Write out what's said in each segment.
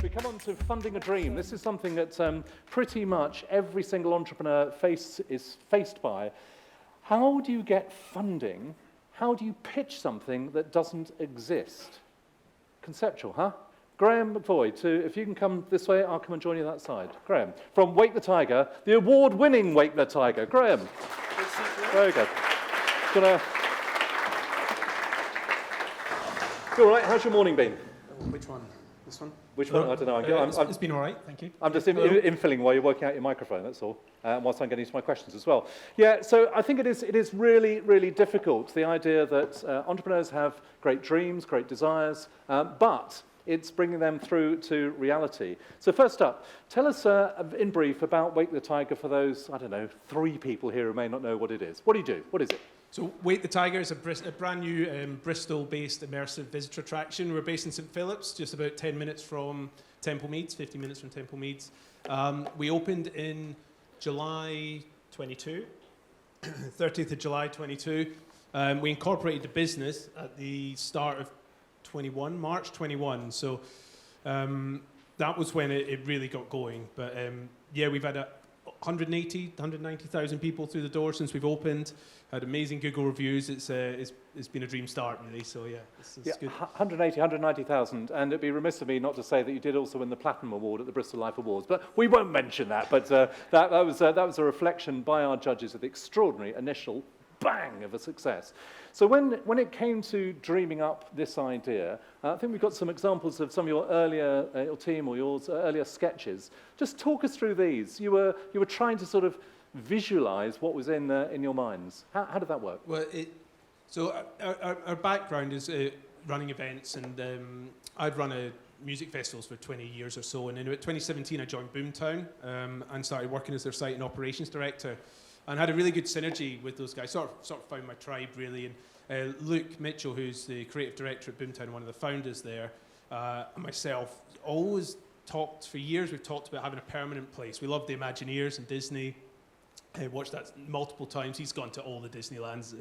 we come on to funding a dream. This is something that pretty much every single entrepreneur is faced by. How do you get funding? How do you pitch something that doesn't exist? Conceptual, huh? Graham MacVoy, if you can come this way, I'll come and join you that side. Graham, from Wake the Tiger, the award-winning Wake the Tiger. Graham. Very good. You all right? How's your morning been? Which one? This one? Which one? I don't know. It's been all right, thank you. I'm just infilling while you're working out your microphone, that's all, whilst I'm getting to my questions as well. Yeah, so I think it is really, really difficult, the idea that entrepreneurs have great dreams, great desires, but it's bringing them through to reality. So first up, tell us in brief about Wake the Tiger for those, 3 people here who may not know what it is. What do you do? What is it? So Wake the Tiger is a brand new Bristol-based immersive visitor attraction. We're based in St Philip's, just about 10 minutes from Temple Meads, 50 minutes from Temple Meads. We opened in July 22, 30th of July 22. We incorporated the business at the start of 21, March 21. So that was when it really got going. But yeah, we've had 190,000 people through the door since we've opened. Had amazing Google reviews. It's been a dream start, really. So yeah, it's good. 190,000, and it'd be remiss of me not to say that you did also win the Platinum Award at the Bristol Life Awards, but we won't mention that. But that was a reflection by our judges of the extraordinary initial bang of a success. So when it came to dreaming up this idea, I think we've got some examples of some of your earlier, your team or yours earlier sketches. Just talk us through these. You were trying to sort of visualize what was in your minds. How did that work? Well, so our background is running events, and I'd run music festivals for 20 years or so, and in about 2017 I joined Boomtown and started working as their site and operations director, and had a really good synergy with those guys. Sort of found my tribe, really. And Luke Mitchell, who's the creative director at Boomtown, one of the founders there, and myself, always talked for years. We've talked about having a permanent place. We love the Imagineers and Disney. I watched that multiple times. He's gone to all the Disneylands.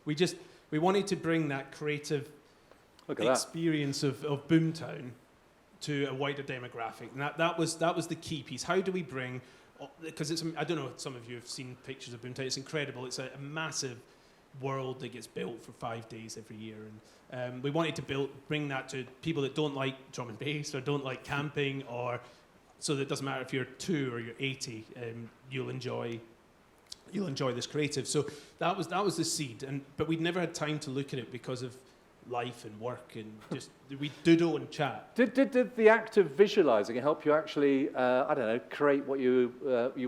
We wanted to bring that creative experience of Boomtown to a wider demographic, and that was the key piece. How do we bring? Because I don't know if some of you have seen pictures of Boomtown. It's incredible. It's a massive world that gets built for 5 days every year, and we wanted to bring that to people that don't like drum and bass or don't like camping, or so that it doesn't matter if you're 2 or you're 80, you'll enjoy this creative. So that was the seed, but we'd never had time to look at it because of life and work, and just we doodle and chat. Did the act of visualizing help you actually, create what you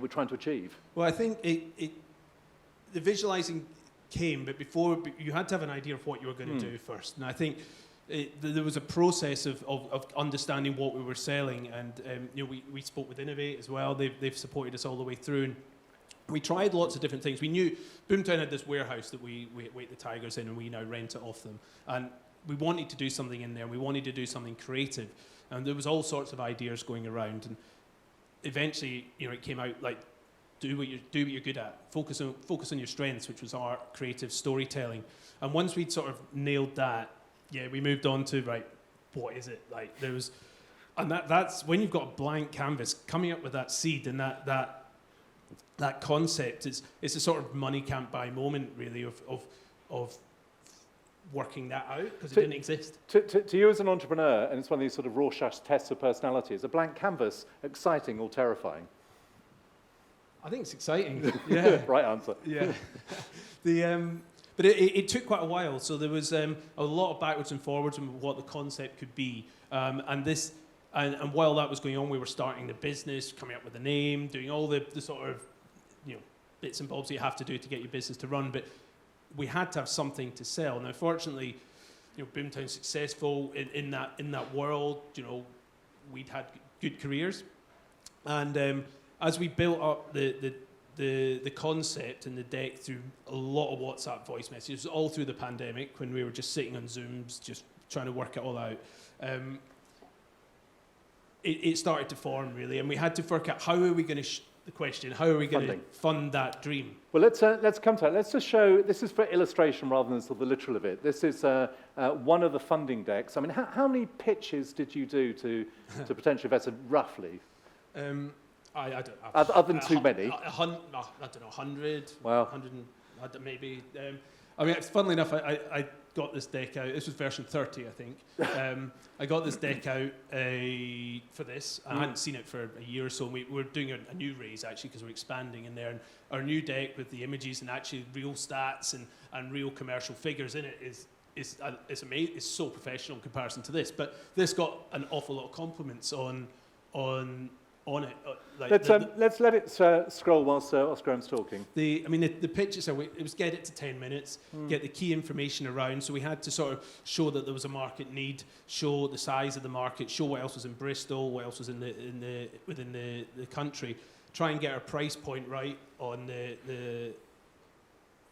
were trying to achieve? Well, I think the visualizing came, but before you had to have an idea of what you were going to do first. And I think there was a process of understanding what we were selling, and we spoke with Innovate as well. They've supported us all the way through. And we tried lots of different things. We knew Boomtown had this warehouse that we Wake the Tigers in, and we now rent it off them. And we wanted to do something in there. We wanted to do something creative, and there was all sorts of ideas going around. And eventually, it came out like, do what you're good at. Focus on your strengths, which was art, creative storytelling. And once we'd sort of nailed that, we moved on to what is it like? That's when you've got a blank canvas, coming up with that seed and that concept. It's a sort of money can't buy moment, really, of working that out, because it didn't exist. To you as an entrepreneur, and it's one of these sort of Rorschach tests of personality, is a blank canvas exciting or terrifying? I think it's exciting. Yeah. Right answer. Yeah. But it took quite a while. So there was a lot of backwards and forwards on what the concept could be, and while that was going on, we were starting the business, coming up with a name, doing all the sort of bits and bobs that you have to do to get your business to run. But we had to have something to sell. Now, fortunately, Boomtown's successful in that world. We'd had good careers, and as we built up the concept and the deck through a lot of WhatsApp voice messages, all through the pandemic, when we were just sitting on Zooms, just trying to work it all out. It started to form, really, and we had to work out how are we going to the question. How are we going to Funding. fund that dream? Well, let's come to that. Let's just show, this is for illustration rather than sort of the literal of it. This is one of the funding decks. I mean, how many pitches did you do to potential investors, roughly? I don't know. Other than too many? I don't know, 100, Wow. 100, maybe. I mean, funnily enough, I got this deck out. This was version 30, I think. I got this deck out for this. I hadn't seen it for a year or so. We're doing a new raise, actually, because we're expanding in there. And our new deck with the images and actually real stats and real commercial figures in it is amazing. It's so professional in comparison to this. But this got an awful lot of compliments on it. Let's let it scroll whilst Graham's talking. The pitches it was get it to 10 minutes, get the key information around. So we had to sort of show that there was a market need, show the size of the market, show what else was in Bristol, what else was within the country, try and get our price point right on the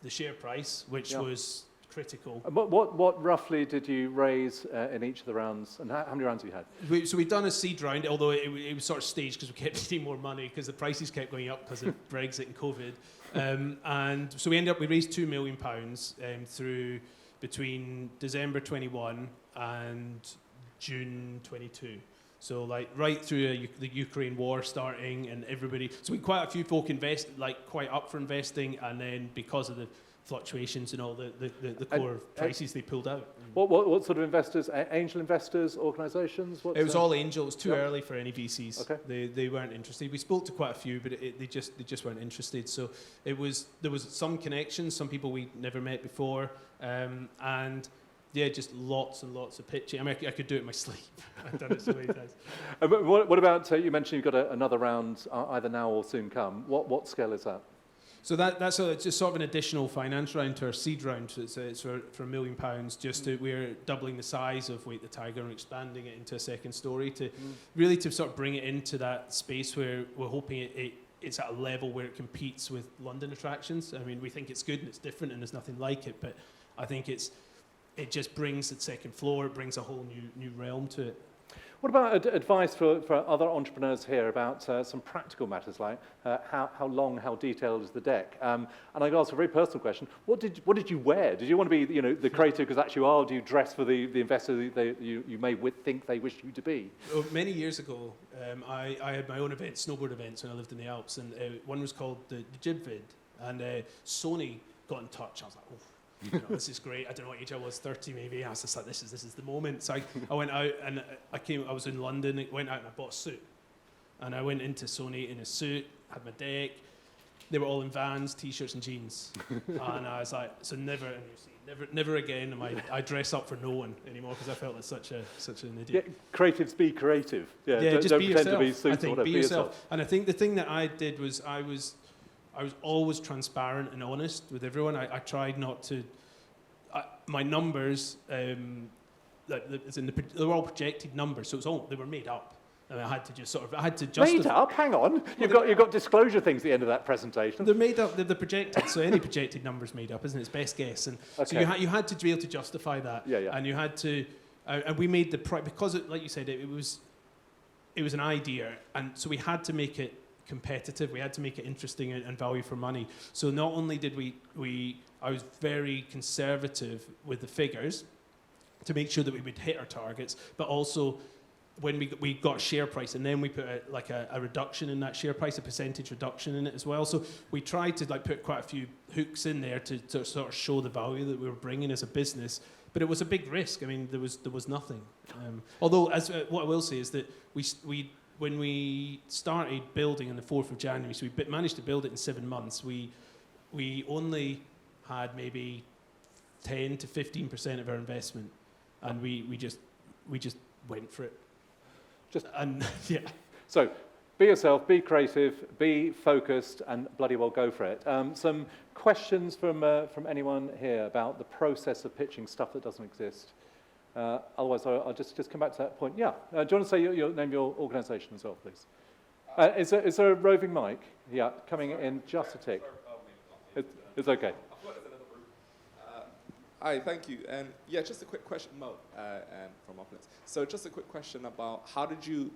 share price, which was critical. What roughly did you raise in each of the rounds, and how many rounds have you had? So we'd done a seed round, although it was sort of staged because we kept needing more money because the prices kept going up because of Brexit and COVID. And so we raised £2 million through between December 21 and June 22. So right through the Ukraine war starting and everybody. So we quite a few folk quite up for investing, and then because of the fluctuations and all the core prices they pulled out. What sort of investors? Angel investors, organisations? It was all angel. It was too early for any VCs. Okay. They weren't interested. We spoke to quite a few, but they just weren't interested. So there was some connections, some people we never met before, and yeah, just lots and lots of pitching. I mean, I could do it in my sleep. I've done it so many times. What about you mentioned you've got another round either now or soon come. What scale is that? So that's just sort of an additional finance round to our seed round. So it's for £1 million. We're doubling the size of Wait the Tiger and expanding it into a second story to really to sort of bring it into that space where we're hoping it's at a level where it competes with London attractions. I mean, we think it's good and it's different and there's nothing like it, but I think it just brings the second floor. It brings a whole new realm to it. What about advice for other entrepreneurs here about some practical matters like how long, how detailed is the deck? And I got asked a very personal question. What did you wear? Did you want to be the creative because actually you are? Do you dress for the investor you may think they wish you to be? Well, many years ago, I had my own events, snowboard events, when I lived in the Alps, and one was called the Jib Vid, and Sony got in touch. I was like, oh. This is great. I don't know what age I was, 30 maybe. I was just like, this is the moment. So I went out and I was in London, went out and I bought a suit. And I went into Sony in a suit, had my deck. They were all in Vans, T-shirts and jeans. And I was like, so never again am I dress up for no one anymore because I felt like such an idiot. Yeah, creatives be creative. Yeah, just don't be pretend yourself. to be suits I think or whatever. be yourself. And I think the thing that I did was I was always transparent and honest with everyone. I tried not to. My numbers, they were all projected numbers, so they were made up. And I had to justify. Made up? Hang on. You've got disclosure things at the end of that presentation. They're made up. They're projected. So any projected number's made up, isn't it? It's best guess. And so you had to be able to justify that. Yeah. And you had to, and we made because like you said, it was an idea, and so we had to make it competitive. We had to make it interesting and value for money. So not only did I was very conservative with the figures to make sure that we would hit our targets, but also when we got a share price, and then we put a reduction in that share price, a percentage reduction in it as well. So we tried to put quite a few hooks in there to sort of show the value that we were bringing as a business. But it was a big risk. I mean, there was nothing. Although, what I will say is that when we started building on the 4th of January, so we managed to build it in 7 months. We only had maybe 10 to 15% of our investment, and we just went for it. Yeah. So, be yourself, be creative, be focused, and bloody well go for it. Some questions from anyone here about the process of pitching stuff that doesn't exist. Otherwise, I'll just come back to that point. Yeah. Do you want to say your name, your organisation as well, please? Is there a roving mic? Yeah, coming in just a tick. It's okay. Hi, thank you. And just a quick question, Mo, from Opulence. So just a quick question about how did you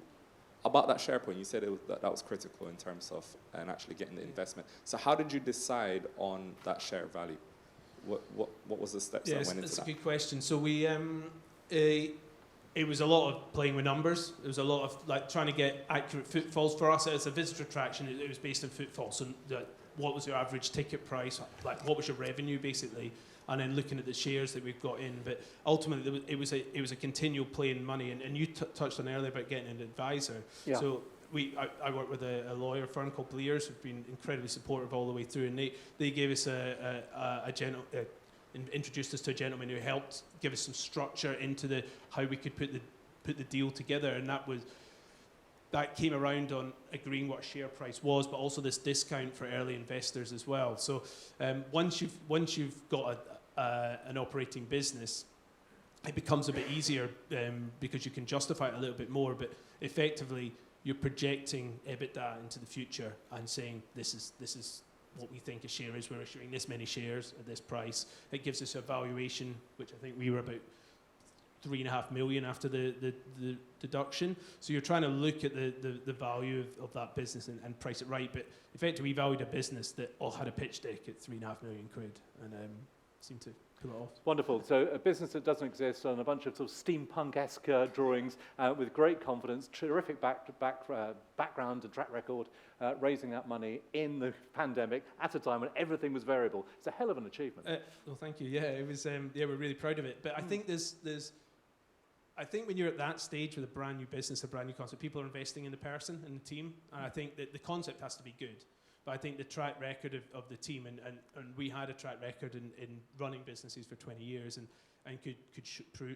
About that share point, you said that was critical in terms of and actually getting the investment. So how did you decide on that share value? What was the steps that went into that? That's a good question. So we it was a lot of playing with numbers. It was a lot of like trying to get accurate footfalls for us as a visitor attraction. It was based on footfalls. So what was your average ticket price? Like what was your revenue basically? And then looking at the shares that we've got in. But ultimately, it was a continual play in money. And you touched on earlier about getting an advisor. Yeah. So I work with a lawyer firm called Blears, who've been incredibly supportive all the way through. And they gave us introduced us to a gentleman who helped give us some structure into how we could put the deal together. And that came around on agreeing what a share price was, but also this discount for early investors as well. So once you've got an operating business, it becomes a bit easier because you can justify it a little bit more. But effectively, you're projecting EBITDA into the future and saying this is what we think a share is. We're issuing this many shares at this price. It gives us a valuation, which I think we were about 3.5 million after the deduction. So you're trying to look at the value of that business and price it right. But effectively, we valued a business that all had a pitch deck at 3.5 million quid and seemed to pull it off. Wonderful. So a business that doesn't exist on a bunch of sort of steampunk-esque drawings with great confidence, terrific background and track record, raising that money in the pandemic at a time when everything was variable. It's a hell of an achievement. Well, thank you. Yeah, it was. We're really proud of it. But I think I think when you're at that stage with a brand new business, a brand new concept, people are investing in the person and the team. And I think that the concept has to be good. But I think the track record of the team, and we had a track record in running businesses for 20 years and could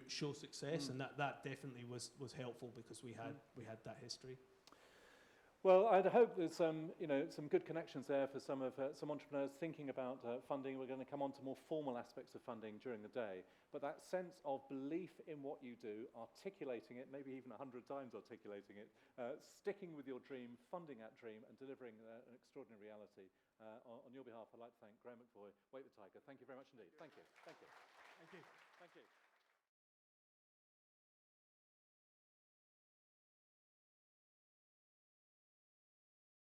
show success. And that definitely was helpful because we had that history. Well, I'd hope there's some good connections there for some entrepreneurs thinking about funding. We're going to come on to more formal aspects of funding during the day. But that sense of belief in what you do, articulating it, maybe even 100 times articulating it, sticking with your dream, funding that dream, and delivering an extraordinary reality. On your behalf, I'd like to thank Graham MacVoy, Wait the Tiger. Thank you very much indeed. Thank you. Thank you. Thank you. Thank you.